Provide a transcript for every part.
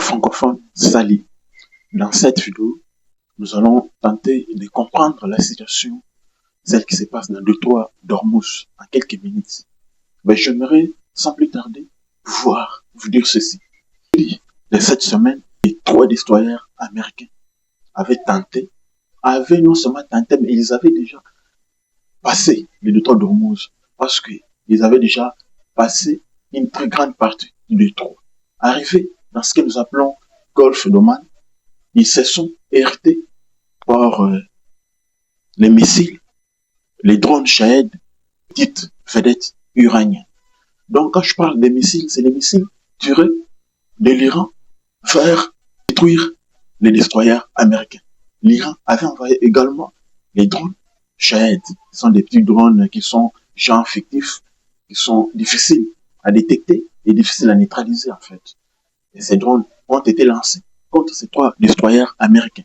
francophones s'allient. Dans cette vidéo, nous allons tenter de comprendre la situation, celle qui se passe dans le détroit d'Ormuz en quelques minutes. Mais j'aimerais, sans plus tarder, vous dire ceci. De cette semaine, les 3 destroyers américains avaient non seulement tenté, mais ils avaient déjà passé le détroit d'Ormuz parce qu'ils avaient déjà passé une très grande partie du détroit. Arrivés dans ce que nous appelons Golfe d'Oman, ils se sont heurtés par les missiles, les drones Shahed, dites vedettes iraniennes. Donc quand je parle des missiles, c'est les missiles tirés de l'Iran vers détruire les destroyers américains. L'Iran avait envoyé également les drones Shahed. Ce sont des petits drones qui sont genre fictifs, qui sont difficiles à détecter et difficiles à neutraliser en fait. Et ces drones ont été lancés contre ces 3 destroyers américains.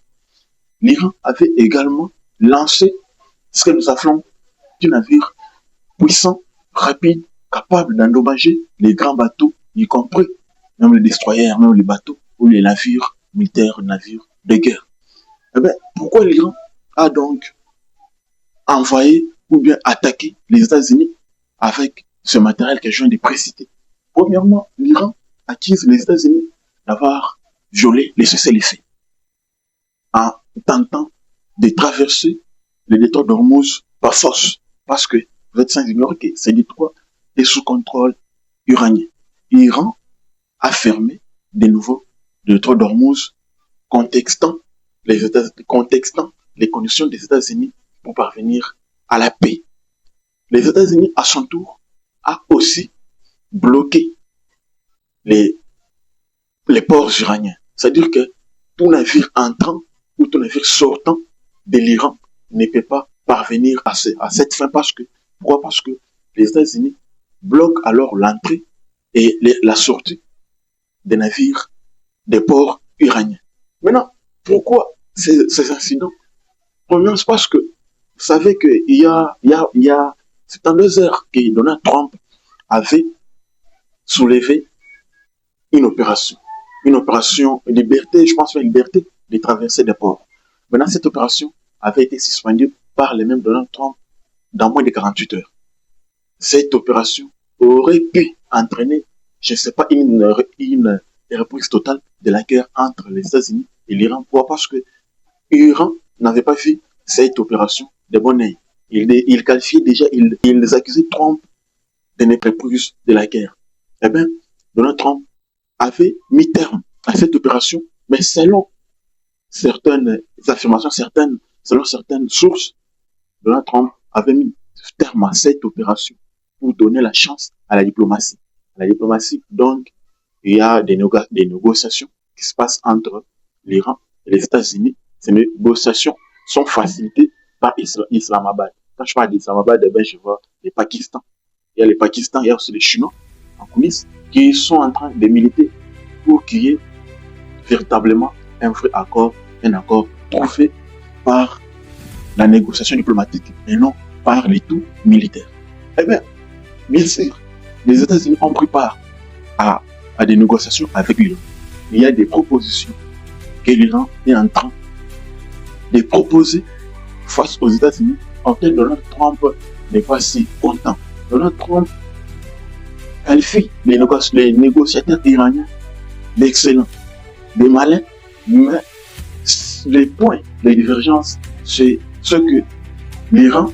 L'Iran avait également lancé ce que nous appelons des navires puissants, rapides, capables d'endommager les grands bateaux, y compris même les destroyers, même les bateaux ou les navires militaires, navires de guerre. Eh bien, pourquoi l'Iran a donc envoyé ou bien attaqué les États-Unis avec ce matériel que je viens de préciter? Premièrement, l'Iran accuse les États-Unis d'avoir violé les cessez-le-feu en tentant de traverser le détroit d'Ormuz par force, parce que vous êtes sans ignorer que ce détroit est sous contrôle iranien. L'Iran a fermé de nouveau le détroit d'Ormuz, contextant les conditions des États-Unis pour parvenir à la paix. Les États-Unis, à son tour, a aussi bloqué les ports iraniens. C'est-à-dire que tout navire entrant ou tout navire sortant de l'Iran ne peut pas parvenir à cette fin pourquoi? Parce que les États-Unis bloquent alors l'entrée et la sortie des navires des ports iraniens. Maintenant, pourquoi ces incidents? Premièrement, c'est parce que vous savez qu'il y a 72 heures que Donald Trump avait soulevé une opération liberté, je pense une liberté de traverser des ports. Maintenant, cette opération avait été suspendue par les mêmes Donald Trump dans moins de 48 heures. Cette opération aurait pu entraîner, je ne sais pas, une reprise totale de la guerre entre les États-Unis et l'Iran. Pourquoi? Parce que l'Iran n'avait pas vu cette opération de bon oeil. Il qualifiait déjà, ils accusaient Trump de ne reprise de la guerre. Eh bien, Donald Trump avait mis terme à cette opération, mais selon certaines affirmations, selon certaines sources, Donald Trump avait mis terme à cette opération pour donner la chance à la diplomatie. La diplomatie, donc, il y a des négociations qui se passent entre l'Iran et les États-Unis. Ces négociations sont facilitées par Islamabad. Quand je parle d'Islamabad, eh bien, je vois le Pakistan. Il y a le Pakistan, il y a aussi les Chinois en coulisses qui sont en train de militer pour qu'il y ait véritablement un vrai accord, un accord trouvé par la négociation diplomatique et non par les tout militaires. Eh bien sûr, les États-Unis ont pris part à des négociations avec l'Iran. Il y a des propositions que l'Iran est en train de proposer face aux États-Unis, auxquelles Donald Trump n'est pas si content. Donald Trump qualifie les négociateurs iraniens d'excellents, des malins, mais les points de divergence, c'est ce que l'Iran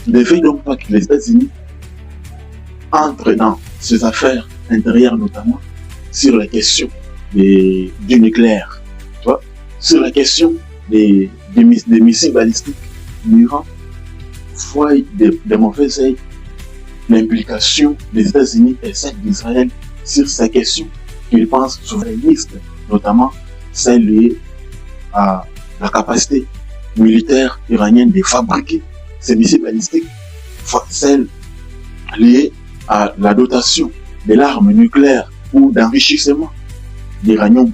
ne veut donc pas que les États-Unis entrent dans ses affaires intérieures, notamment sur la question du nucléaire, tu vois, sur la question des missiles balistiques. L'Iran voit de mauvais œil l'implication des États-Unis et celle d'Israël sur ces questions qu'ils pensent souverainistes, notamment celle liée à la capacité militaire iranienne de fabriquer ces missiles balistiques, celle liée à la dotation de l'arme nucléaire ou d'enrichissement d'uranium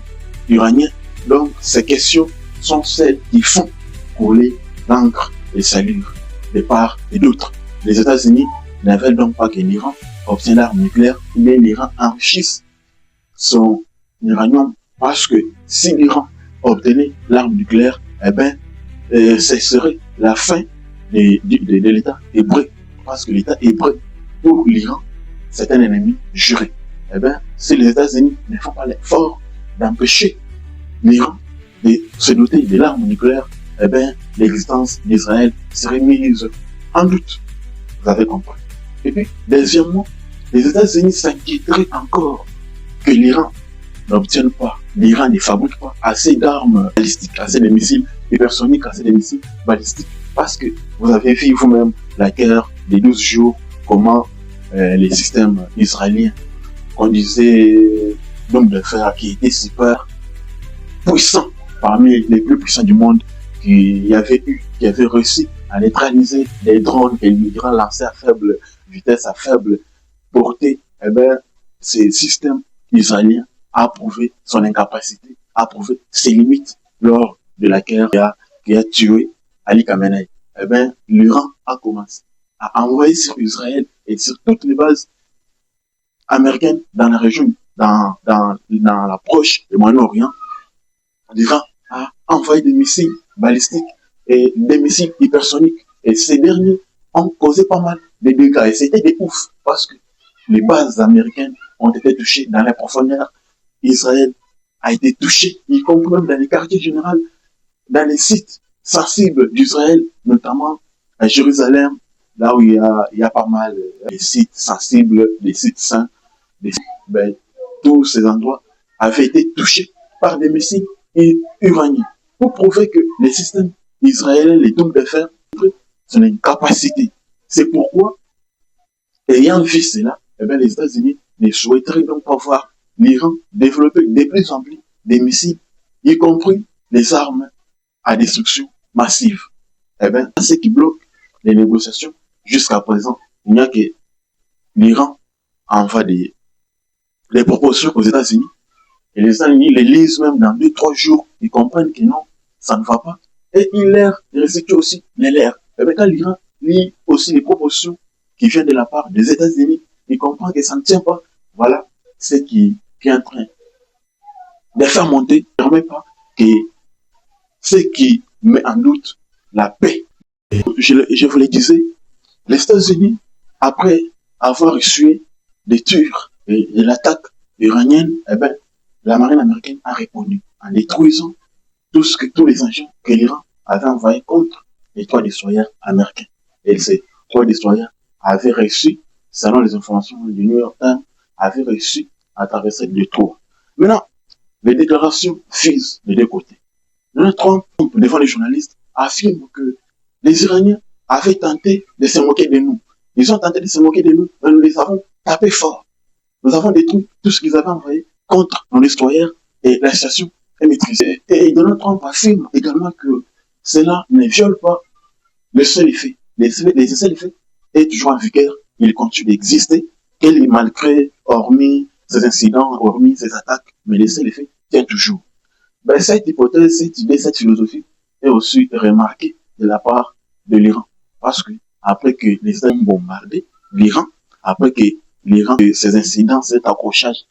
iranien. Donc ces questions sont celles qui font couler l'encre et salure de part et d'autre. Les États-Unis ne veulent donc pas que l'Iran obtienne l'arme nucléaire, mais l'Iran enrichisse son uranium Parce que si l'Iran obtenait l'arme nucléaire, ce serait la fin de l'État hébreu. Parce que l'État hébreu, pour l'Iran, c'est un ennemi juré. Si les États-Unis ne font pas l'effort d'empêcher l'Iran de se doter de l'arme nucléaire, l'existence d'Israël serait mise en doute. Vous avez compris. Et puis, deuxièmement, les États-Unis s'inquiéteraient encore que l'Iran n'obtienne pas, l'Iran ne fabrique pas assez d'armes balistiques, assez de missiles hypersoniques, assez de missiles balistiques. Parce que vous avez vu vous-même la guerre des 12 jours, comment les systèmes israéliens conduisaient d'hommes de fer qui étaient super puissants, parmi les plus puissants du monde, qui avaient réussi à neutraliser les drones que l'Iran lançait à faible vitesse, à faible portée. Ces systèmes israéliens a prouvé son incapacité, a prouvé ses limites lors de la guerre qui a tué Ali Khamenei. L'Iran a commencé à envoyer sur Israël et sur toutes les bases américaines dans la région, dans la proche du Moyen-Orient. L'Iran a envoyé des missiles balistiques et des missiles hypersoniques. Et ces derniers ont causé pas mal de dégâts. Et c'était des ouf parce que les bases américaines ont été touchées dans les profondeurs. Israël a été touché, y compris même dans les quartiers généraux, dans les sites sensibles d'Israël, notamment à Jérusalem, là où il y a pas mal de sites sensibles, des sites saints. Tous ces endroits avaient été touchés par des missiles iraniens pour prouver que les systèmes israéliens, les dômes de fer, sont une capacité. C'est pourquoi, ayant vu cela, les États-Unis ne souhaiteraient donc pas voir l'Iran développer de plus en plus des missiles, y compris les armes à destruction massive. Ce qui bloque les négociations jusqu'à présent, il n'y a que l'Iran envoie des propositions aux États-Unis. Et les États-Unis les lisent même dans 2-3 jours. Ils comprennent que non, ça ne va pas. Et ils restituent aussi les leurs. Quand l'Iran lit aussi les propositions qui viennent de la part des États-Unis, il comprend que ça ne tient pas. Voilà ce qui est en train de faire monter, ne permet pas que ce qui met en doute la paix. Et je vous le disais, les États-Unis, après avoir reçu des tirs et l'attaque iranienne, la marine américaine a répondu en détruisant tous les engins que l'Iran avait envoyés contre les 3 destroyers américains. Et ces 3 destroyers avaient réussi, selon les informations du New York Times, avaient réussi à traverser le détroit. Maintenant, les déclarations fusent des 2 côtés. Donald Trump, devant les journalistes, affirme que les Iraniens avaient tenté de se moquer de nous. Ils ont tenté de se moquer de nous, mais nous les avons tapés fort. Nous avons détruit tout ce qu'ils avaient envoyé contre nos destroyers et la situation est maîtrisée. Et Donald Trump affirme également que cela ne viole pas le seul effet. Le seul effet est toujours en vigueur. Il continue d'exister. Malgré, hormis ces incidents, hormis ces attaques, mais le seul effet tient toujours. Cette hypothèse, cette idée, cette philosophie est aussi remarquée de la part de l'Iran. Parce que, après que les États-Unis ont bombardé l'Iran, après que l'Iran, ces incidents, cet accrochage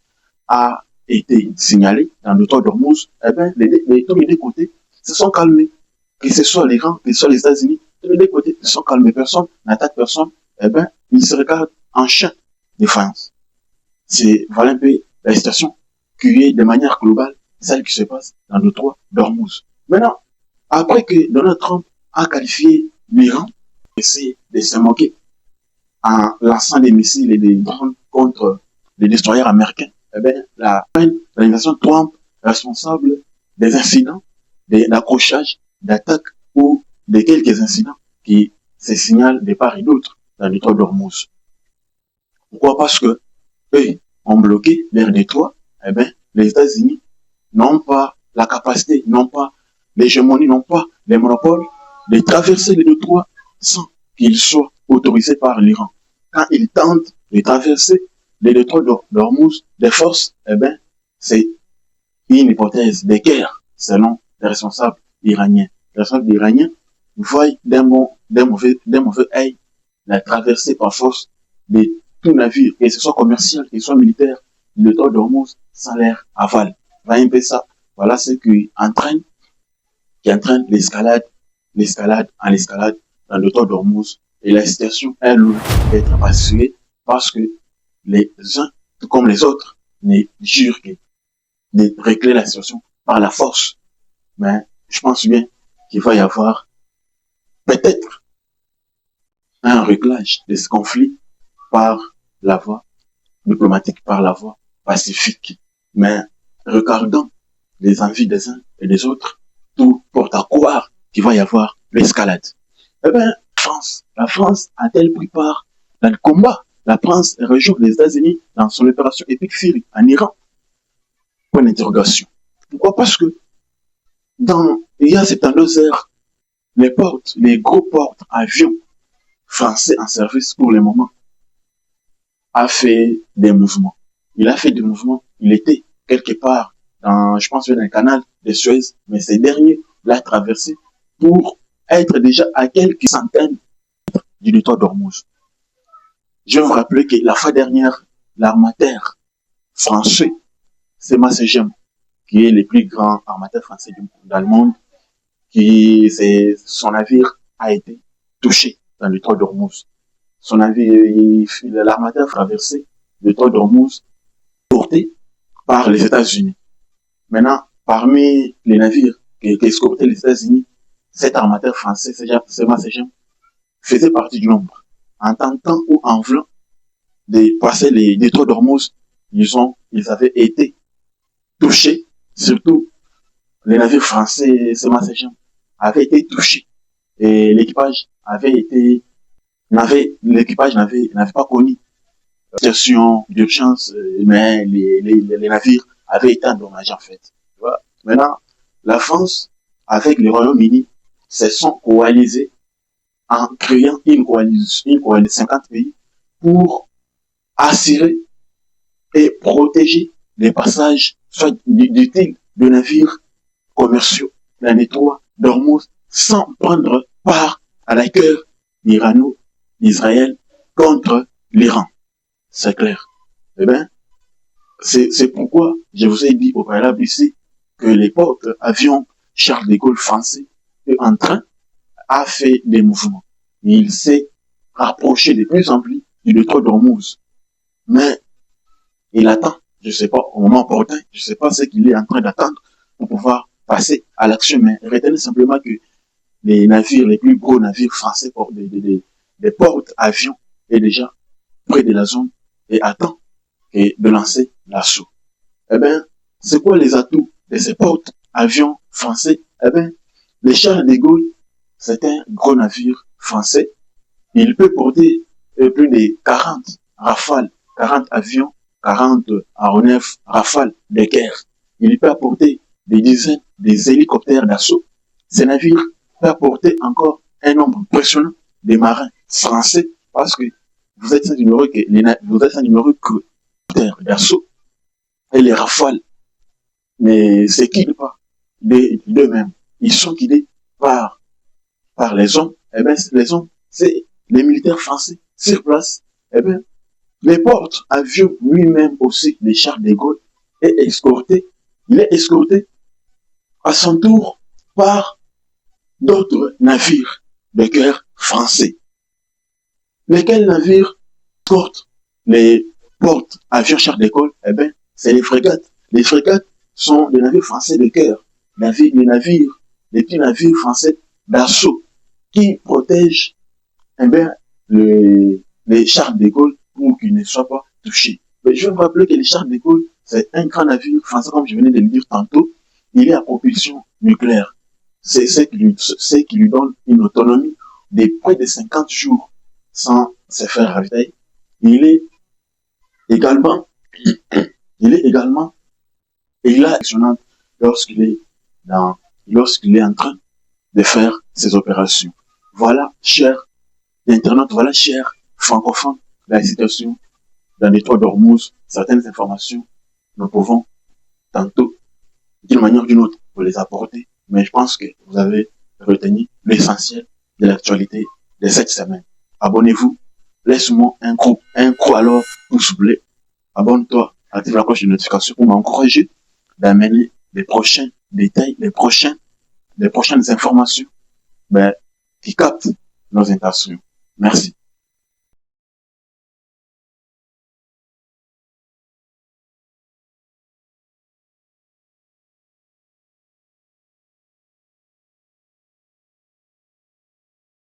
a été signalé dans le détroit d'Ormuz, tous les 2 côtés se sont calmés. Que ce soit l'Iran, que ce soit les États-Unis, tous les 2 côtés se sont calmés. Personne n'attaque personne. Ils se regardent en chien de défense. Voilà un peu la situation qui est de manière globale celle qui se passe dans le détroit d'Ormuz. Maintenant, après que Donald Trump a qualifié l'Iran, essayer de se moquer en lançant des missiles et des drones contre les destroyers américains, l'administration Trump est responsable des incidents, d'accrochage, d'attaques ou de quelques incidents qui se signalent de part et d'autre dans le détroit d'Ormuz. Pourquoi? Parce que eux ont bloqué leur détroit. Les États-Unis n'ont pas la capacité, n'ont pas l'hégémonie, n'ont pas les monopoles de traverser le détroit sans qu'ils soient autorisés par l'Iran. Quand ils tentent de traverser le détroit d'Ormuz des forces, c'est une hypothèse de guerre, selon les responsables iraniens. Les responsables iraniens voient d'un mauvais œil la traversée par force de tout navire, que ce soit commercial, que ce soit militaire, le détroit d'Ormuz sans leur aval. voilà un peu ça. Voilà ce qui entraîne l'escalade en escalade dans le temps d'Ormuz. Et la situation est loin d'être pacifiée parce que les uns, comme les autres, ne jurent que de régler la situation par la force. Mais je pense bien qu'il va y avoir peut-être un réglage de ce conflit par la voie diplomatique, par la voie pacifique. Mais regardant les envies des uns et des autres, tout porte à croire qu'il va y avoir l'escalade. Eh bien, la France a-t-elle pris part dans le combat? La France rejoint les États-Unis dans son opération Epic Fury en Iran? Point d'interrogation. Pourquoi? Parce que il y a 72 heures, les gros portes avions français en service pour le moment a fait des mouvements. Il a fait des mouvements. Il était quelque part je pense, dans le canal de Suez, mais ces derniers l'a traversé pour être déjà à quelques centaines du détroit d'Ormuz. Je vais vous rappeler que la fois dernière, l'armateur français, c'est Massegem, qui est le plus grand armateur français dans le monde, son navire a été touché dans le détroit d'Ormuz. Son navire, l'armateur traversé le détroit d'Ormuz porté par les États-Unis. Maintenant, parmi les navires qui escortaient les États-Unis, cet armateur français, c'est Massegem, faisait partie du nombre. En tentant ou en voulant de passer les détroits d'Ormuz, ils avaient été touchés, surtout les navires français, c'est Massegem, avaient été touchés. Et l'équipage n'avait pas connu situation d'urgence, mais les navires avaient été endommagés en fait. Tu vois? Maintenant, la France, avec le Royaume-Uni, se sont coalisés en créant une coalition de 50 pays pour assurer et protéger les passages soit d'utiles de navires commerciaux dans les détroits d'Ormuz sans prendre part à la guerre irano-israël contre l'Iran. C'est clair. Eh bien, c'est pourquoi je vous ai dit au préalable ici que les porte-avions Charles de Gaulle français est en train a fait des mouvements. Il s'est rapproché de plus en plus du détroit d'Ormuz. Mais il attend, je ne sais pas, au moment opportun, je ne sais pas ce qu'il est en train d'attendre pour pouvoir passer à l'action. Mais retenez simplement que les plus gros navires français, des porte-avions, est déjà près de la zone et attend de lancer l'assaut. Eh bien, c'est quoi les atouts de ces porte-avions français? Eh bien, les Charles de Gaulle, c'est un gros navire français. Il peut porter plus de 40 rafales, 40 avions, 40 aéronefs rafales de guerre. Il peut apporter des dizaines des hélicoptères d'assaut. Ces navires peuvent apporter encore un nombre impressionnant de marins français parce que vous êtes un numéro que d'assaut et les rafales ne s'équipent pas d'eux-mêmes. Ils sont guidés par les hommes. Eh bien, les hommes, c'est les militaires français sur place. Eh bien, les porte-avions lui-même aussi, les Charles de Gaulle, il est escorté à son tour par d'autres navires de guerre français. Lesquels navires portent les porte-avions Charles de Gaulle? Eh bien, c'est les frégates. Les frégates sont des navires français de guerre. Les petits navires français d'assaut qui protègent eh bien, les Charles de Gaulle pour qu'ils ne soient pas touchés. Mais je vais vous rappeler que les Charles de Gaulle, c'est un grand navire français, comme je venais de le dire tantôt. Il est à propulsion nucléaire. C'est ce qui lui donne une autonomie de près de 50 jours sans se faire ravitailler. Il est également actionnant lorsqu'il est en train de faire ses opérations. Voilà, chers internautes, voilà, chers francophones, la situation dans les détroit d'Ormuz. Certaines informations, nous pouvons tantôt, d'une manière ou d'une autre, vous les apporter, mais je pense que vous avez retenu l'essentiel de l'actualité de cette semaine. Abonnez-vous, laisse-moi un gros alors pouce bleu, abonne-toi, active la cloche de notification pour m'encourager d'amener les prochains détails, les prochaines informations, ben, qui captent nos intentions. Merci.